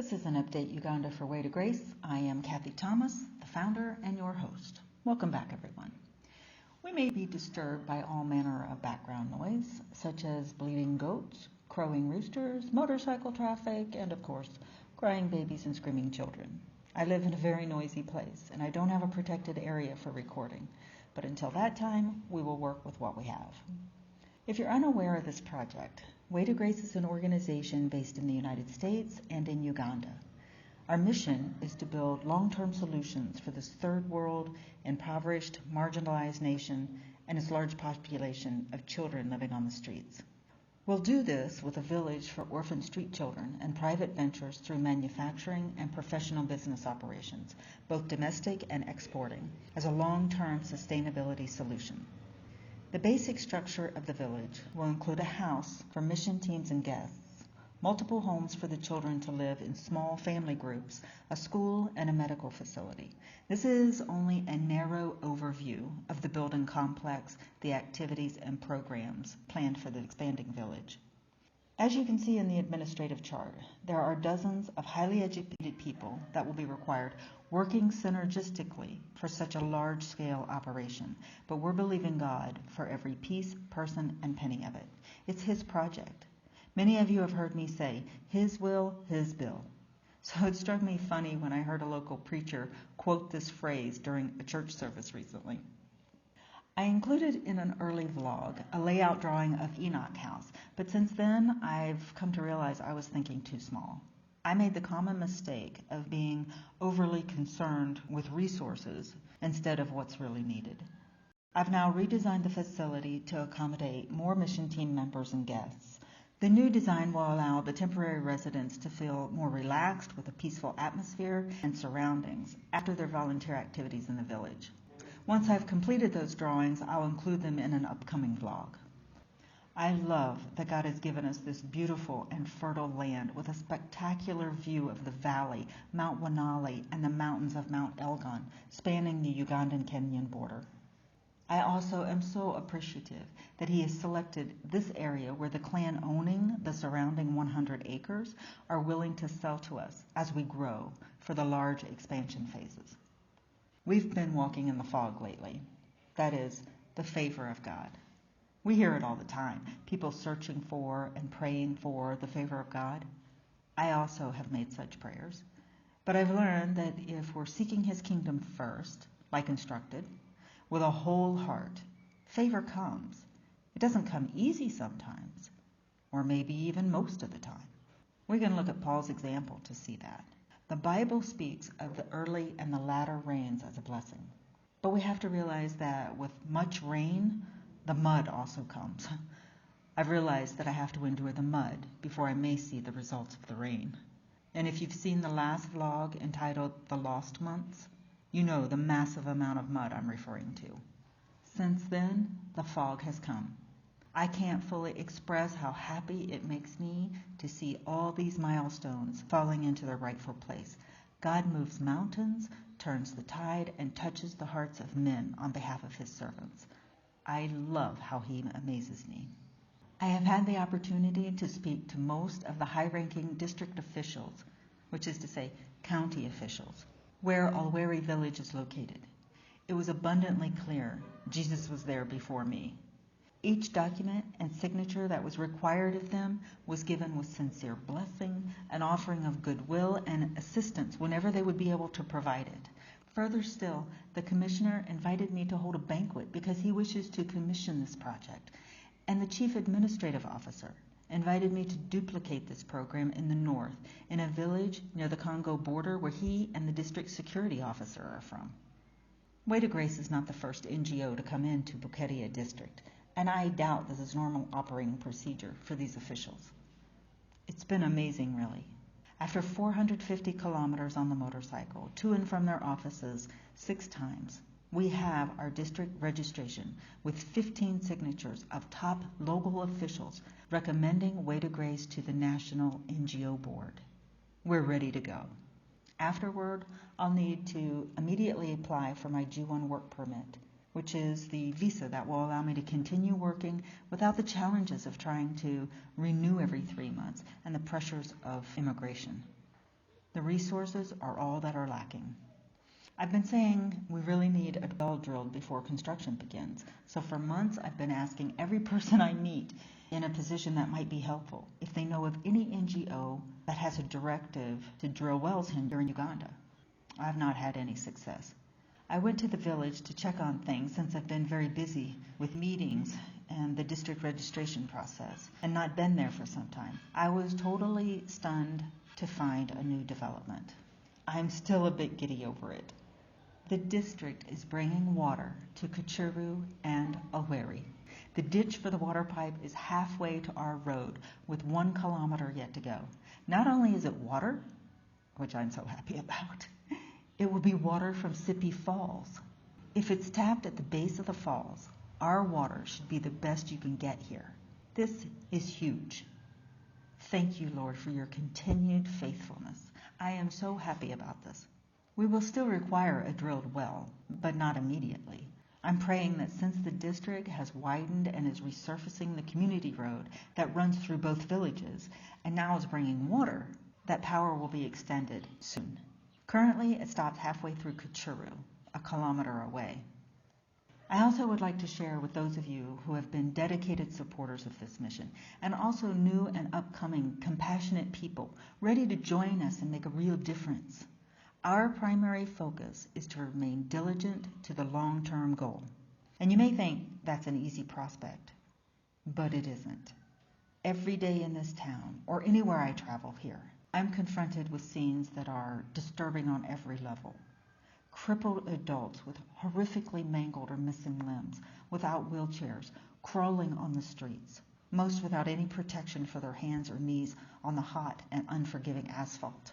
This is an Update Uganda for Way to Grace. I am Kathy Thomas, the founder and your host. Welcome back, everyone. We may be disturbed by all manner of background noise, such as bleating goats, crowing roosters, motorcycle traffic, and of course, crying babies and screaming children. I live in a very noisy place, and I don't have a protected area for recording. But until that time, we will work with what we have. If you're unaware of this project, Way to Grace is an organization based in the United States and in Uganda. Our mission is to build long-term solutions for this third world, impoverished, marginalized nation and its large population of children living on the streets. We'll do this with a village for orphaned street children and private ventures through manufacturing and professional business operations, both domestic and exporting, as a long-term sustainability solution. The basic structure of the village will include a house for mission teams and guests, multiple homes for the children to live in small family groups, a school, and a medical facility. This is only a narrow overview of the building complex, the activities and programs planned for the expanding village. As you can see in the administrative chart, there are dozens of highly educated people that will be required working synergistically for such a large-scale operation. But we're believing God for every piece, person, and penny of it. It's His project. Many of you have heard me say, His will, His bill. So it struck me funny when I heard a local preacher quote this phrase during a church service recently. I included in an early vlog a layout drawing of Enoch House, but since then I've come to realize I was thinking too small. I made the common mistake of being overly concerned with resources instead of what's really needed. I've now redesigned the facility to accommodate more mission team members and guests. The new design will allow the temporary residents to feel more relaxed with a peaceful atmosphere and surroundings after their volunteer activities in the village. Once I've completed those drawings, I'll include them in an upcoming vlog. I love that God has given us this beautiful and fertile land with a spectacular view of the valley, Mount Wanali, and the mountains of Mount Elgon, spanning the Ugandan-Kenyan border. I also am so appreciative that He has selected this area where the clan owning the surrounding 100 acres are willing to sell to us as we grow for the large expansion phases. We've been walking in the fog lately. That is, the favor of God. We hear it all the time, people searching for and praying for the favor of God. I also have made such prayers. But I've learned that if we're seeking His kingdom first, like instructed, with a whole heart, favor comes. It doesn't come easy sometimes, or maybe even most of the time. We can look at Paul's example to see that. The Bible speaks of the early and the latter rains as a blessing. But we have to realize that with much rain, the mud also comes. I've realized that I have to endure the mud before I may see the results of the rain. And if you've seen the last vlog entitled The Lost Months, you know the massive amount of mud I'm referring to. Since then, the fog has come. I can't fully express how happy it makes me to see all these milestones falling into their rightful place. God moves mountains, turns the tide, and touches the hearts of men on behalf of His servants. I love how He amazes me. I have had the opportunity to speak to most of the high-ranking district officials, which is to say, county officials, where Alweri village is located. It was abundantly clear Jesus was there before me. Each document and signature that was required of them was given with sincere blessing, an offering of goodwill and assistance whenever they would be able to provide it. Further still, the commissioner invited me to hold a banquet because he wishes to commission this project, and the chief administrative officer invited me to duplicate this program in the north, in a village near the Congo border where he and the district security officer are from. Way to Grace is not the first NGO to come into Bukeria district, and I doubt this is normal operating procedure for these officials. It's been amazing, really. After 450 kilometers on the motorcycle, to and from their offices 6 times, we have our district registration with 15 signatures of top local officials recommending Way to Grace to the National NGO Board. We're ready to go. Afterward, I'll need to immediately apply for my G1 work permit, which is the visa that will allow me to continue working without the challenges of trying to renew every 3 months and the pressures of immigration. The resources are all that are lacking. I've been saying we really need a well drilled before construction begins. So for months I've been asking every person I meet in a position that might be helpful if they know of any NGO that has a directive to drill wells here in Uganda. I've not had any success. I went to the village to check on things since I've been very busy with meetings and the district registration process and not been there for some time. I was totally stunned to find a new development. I'm still a bit giddy over it. The district is bringing water to Kachuru and Aweri. The ditch for the water pipe is halfway to our road with 1 kilometer yet to go. Not only is it water, which I'm so happy about, it will be water from Sippy Falls. If it's tapped at the base of the falls, our water should be the best you can get here. This is huge. Thank you, Lord, for your continued faithfulness. I am so happy about this. We will still require a drilled well, but not immediately. I'm praying that since the district has widened and is resurfacing the community road that runs through both villages and now is bringing water, that power will be extended soon. Currently, it stops halfway through Kachuru, 1 kilometer away. I also would like to share with those of you who have been dedicated supporters of this mission and also new and upcoming compassionate people ready to join us and make a real difference. Our primary focus is to remain diligent to the long-term goal. And you may think that's an easy prospect, but it isn't. Every day in this town, or anywhere I travel here, I'm confronted with scenes that are disturbing on every level. Crippled adults with horrifically mangled or missing limbs, without wheelchairs, crawling on the streets, most without any protection for their hands or knees on the hot and unforgiving asphalt.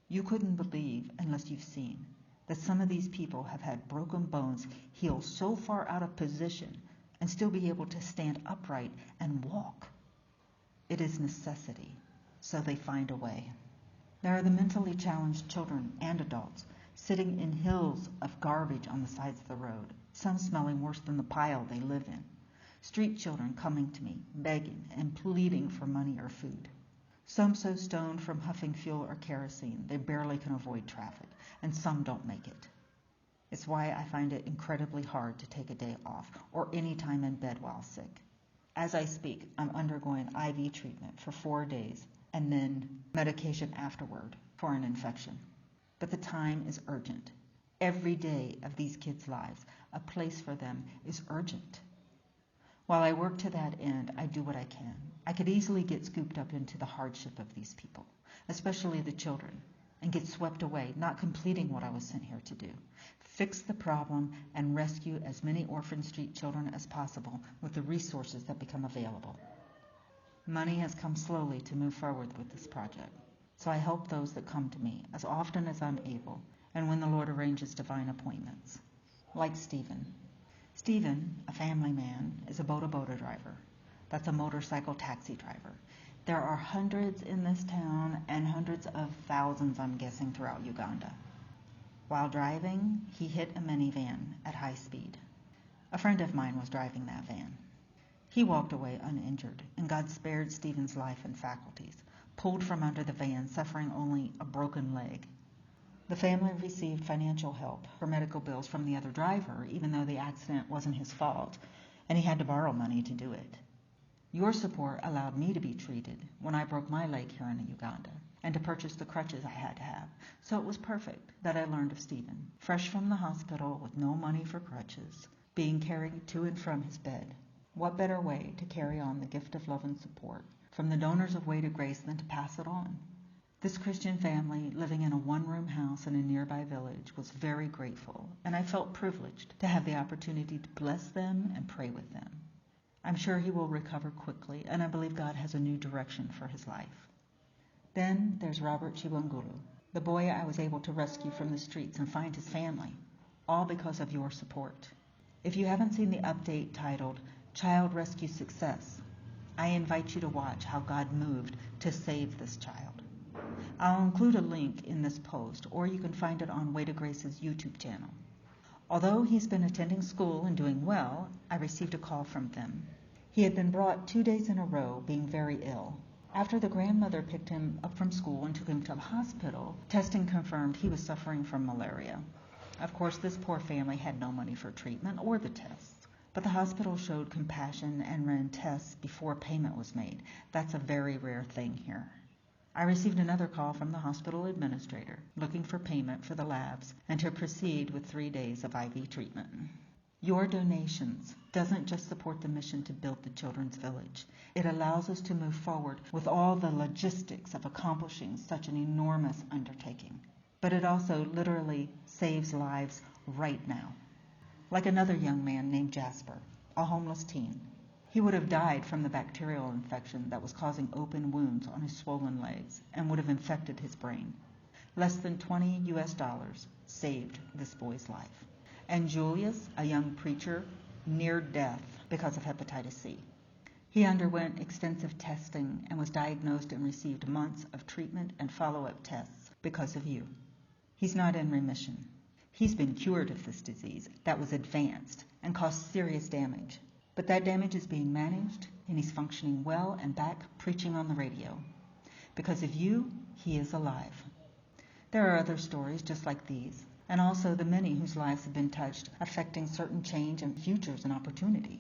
You couldn't believe, unless you've seen, that some of these people have had broken bones heal so far out of position and still be able to stand upright and walk. It is necessity, so they find a way. There are the mentally challenged children and adults sitting in hills of garbage on the sides of the road, some smelling worse than the pile they live in. Street children coming to me, begging and pleading for money or food. Some so stoned from huffing fuel or kerosene they barely can avoid traffic, and some don't make it. It's why I find it incredibly hard to take a day off or any time in bed while sick. As I speak, I'm undergoing IV treatment for 4 days and then medication afterward for an infection. But the time is urgent. Every day of these kids' lives, a place for them is urgent. While I work to that end, I do what I can. I could easily get scooped up into the hardship of these people, especially the children, and get swept away, not completing what I was sent here to do. Fix the problem and rescue as many orphan street children as possible with the resources that become available. Money has come slowly to move forward with this project, so I help those that come to me as often as I'm able and when the Lord arranges divine appointments. Like Stephen. Stephen, a family man, is a boda driver. That's a motorcycle taxi driver. There are hundreds in this town and hundreds of thousands, I'm guessing, throughout Uganda. While driving, he hit a minivan at high speed. A friend of mine was driving that van. He walked away uninjured, and God spared Stephen's life and faculties, pulled from under the van, suffering only a broken leg. The family received financial help for medical bills from the other driver, even though the accident wasn't his fault, and he had to borrow money to do it. Your support allowed me to be treated when I broke my leg here in Uganda, and to purchase the crutches I had to have. So it was perfect that I learned of Stephen, fresh from the hospital with no money for crutches, being carried to and from his bed. What better way to carry on the gift of love and support from the donors of Way to Grace than to pass it on? This Christian family, living in a one-room house in a nearby village, was very grateful, and I felt privileged to have the opportunity to bless them and pray with them. I'm sure he will recover quickly, and I believe God has a new direction for his life. Then there's Robert Chiwangulu, the boy I was able to rescue from the streets and find his family, all because of your support. If you haven't seen the update titled Child Rescue Success, I invite you to watch how God moved to save this child. I'll include a link in this post, or you can find it on Way to Grace's YouTube channel. Although he's been attending school and doing well, I received a call from them. He had been brought 2 days in a row being very ill. After the grandmother picked him up from school and took him to the hospital, testing confirmed he was suffering from malaria. Of course, this poor family had no money for treatment or the tests, but the hospital showed compassion and ran tests before payment was made. That's a very rare thing here. I received another call from the hospital administrator looking for payment for the labs and to proceed with 3 days of IV treatment. Your donations doesn't just support the mission to build the Children's Village. It allows us to move forward with all the logistics of accomplishing such an enormous undertaking. But it also literally saves lives right now. Like another young man named Jasper, a homeless teen. He would have died from the bacterial infection that was causing open wounds on his swollen legs and would have infected his brain. Less than $20 saved this boy's life. And Julius, a young preacher, near death because of hepatitis C. He underwent extensive testing and was diagnosed and received months of treatment and follow-up tests because of you. He's not in remission. He's been cured of this disease that was advanced and caused serious damage. But that damage is being managed, and he's functioning well and back preaching on the radio. Because of you, he is alive. There are other stories just like these, and also the many whose lives have been touched, affecting certain change and futures and opportunity.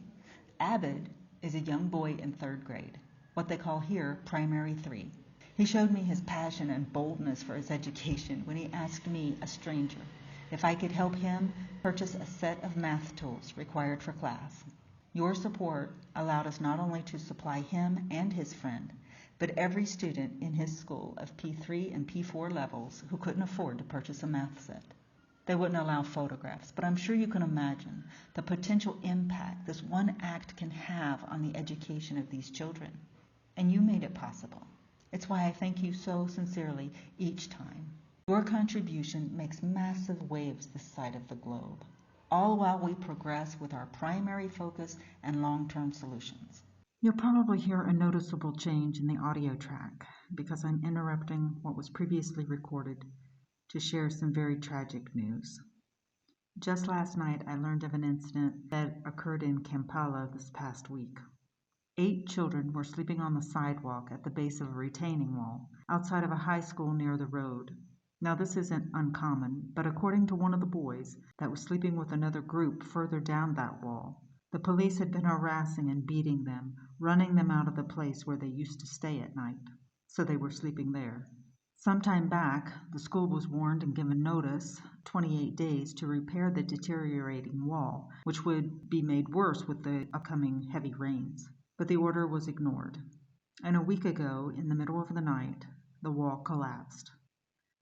Abed is a young boy in 3rd grade, what they call here primary 3. He showed me his passion and boldness for his education when he asked me, a stranger, if I could help him purchase a set of math tools required for class. Your support allowed us not only to supply him and his friend, but every student in his school of P3 and P4 levels who couldn't afford to purchase a math set. They wouldn't allow photographs, but I'm sure you can imagine the potential impact this one act can have on the education of these children. And you made it possible. It's why I thank you so sincerely each time. Your contribution makes massive waves this side of the globe, all while we progress with our primary focus and long-term solutions. You'll probably hear a noticeable change in the audio track because I'm interrupting what was previously recorded to share some very tragic news. Just last night, I learned of an incident that occurred in Kampala this past week. 8 children were sleeping on the sidewalk at the base of a retaining wall outside of a high school near the road. Now, this isn't uncommon, but according to one of the boys that was sleeping with another group further down that wall, the police had been harassing and beating them, running them out of the place where they used to stay at night, so they were sleeping there. Sometime back, the school was warned and given notice, 28 days, to repair the deteriorating wall, which would be made worse with the upcoming heavy rains. But the order was ignored. And a week ago, in the middle of the night, the wall collapsed.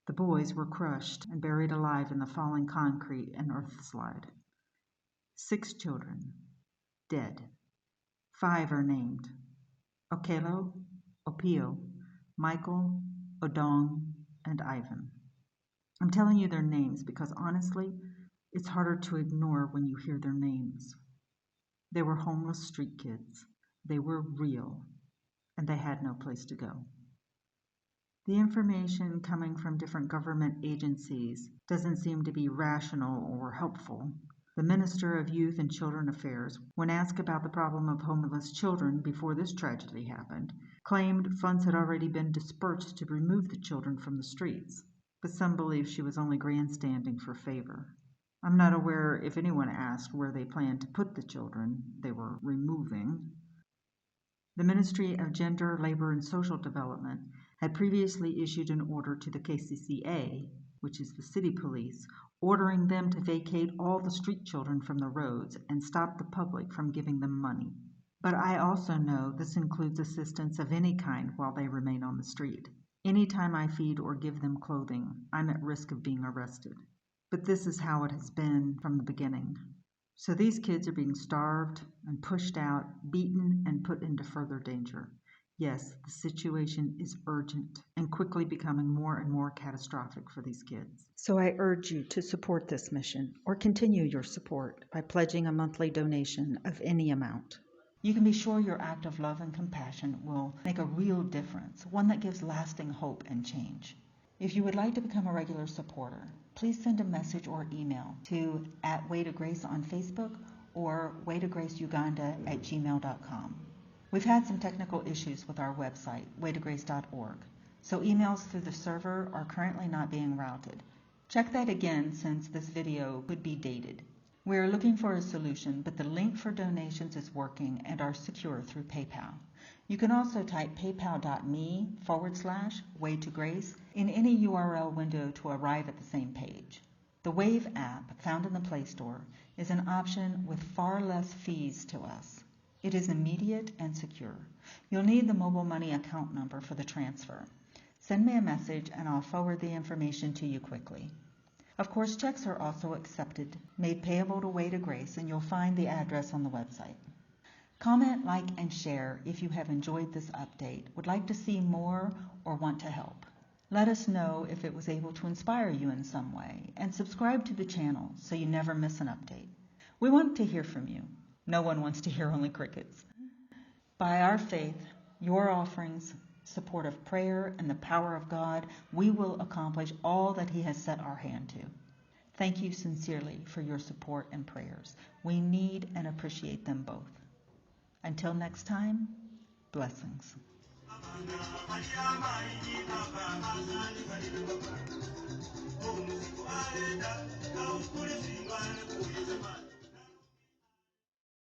The boys were crushed and buried alive in the falling concrete and earth slide. 6 children, dead. 5 are named: Okelo, Opio, Michael, Odong, and Ivan. I'm telling you their names because honestly, it's harder to ignore when you hear their names. They were homeless street kids. They were real, and they had no place to go. The information coming from different government agencies doesn't seem to be rational or helpful. The Minister of Youth and Children Affairs, when asked about the problem of homeless children before this tragedy happened, claimed funds had already been dispersed to remove the children from the streets, but some believe she was only grandstanding for favor. I'm not aware if anyone asked where they planned to put the children they were removing. The Ministry of Gender, Labor, and Social Development had previously issued an order to the KCCA, which is the city police, ordering them to vacate all the street children from the roads and stop the public from giving them money. But I also know this includes assistance of any kind while they remain on the street. Anytime I feed or give them clothing, I'm at risk of being arrested. But this is how it has been from the beginning. So these kids are being starved and pushed out, beaten, and put into further danger. Yes, the situation is urgent and quickly becoming more and more catastrophic for these kids. So I urge you to support this mission or continue your support by pledging a monthly donation of any amount. You can be sure your act of love and compassion will make a real difference, one that gives lasting hope and change. If you would like to become a regular supporter, please send a message or email to @WayToGrace on Facebook or waytograceuganda@gmail.com. We've had some technical issues with our website, waytograce.org, so emails through the server are currently not being routed. Check that again since this video could be dated. We are looking for a solution, but the link for donations is working and are secure through PayPal. You can also type paypal.me/waytograce in any URL window to arrive at the same page. The Wave app, found in the Play Store, is an option with far less fees to us. It is immediate and secure. You'll need the mobile money account number for the transfer. Send me a message and I'll forward the information to you quickly. Of course, checks are also accepted, made payable to Way to Grace, and you'll find the address on the website. Comment, like, and share if you have enjoyed this update, would like to see more, or want to help. Let us know if it was able to inspire you in some way, and subscribe to the channel so you never miss an update. We want to hear from you. No one wants to hear only crickets. By our faith, your offerings, support of prayer, and the power of God, we will accomplish all that He has set our hand to. Thank you sincerely for your support and prayers. We need and appreciate them both. Until next time, blessings.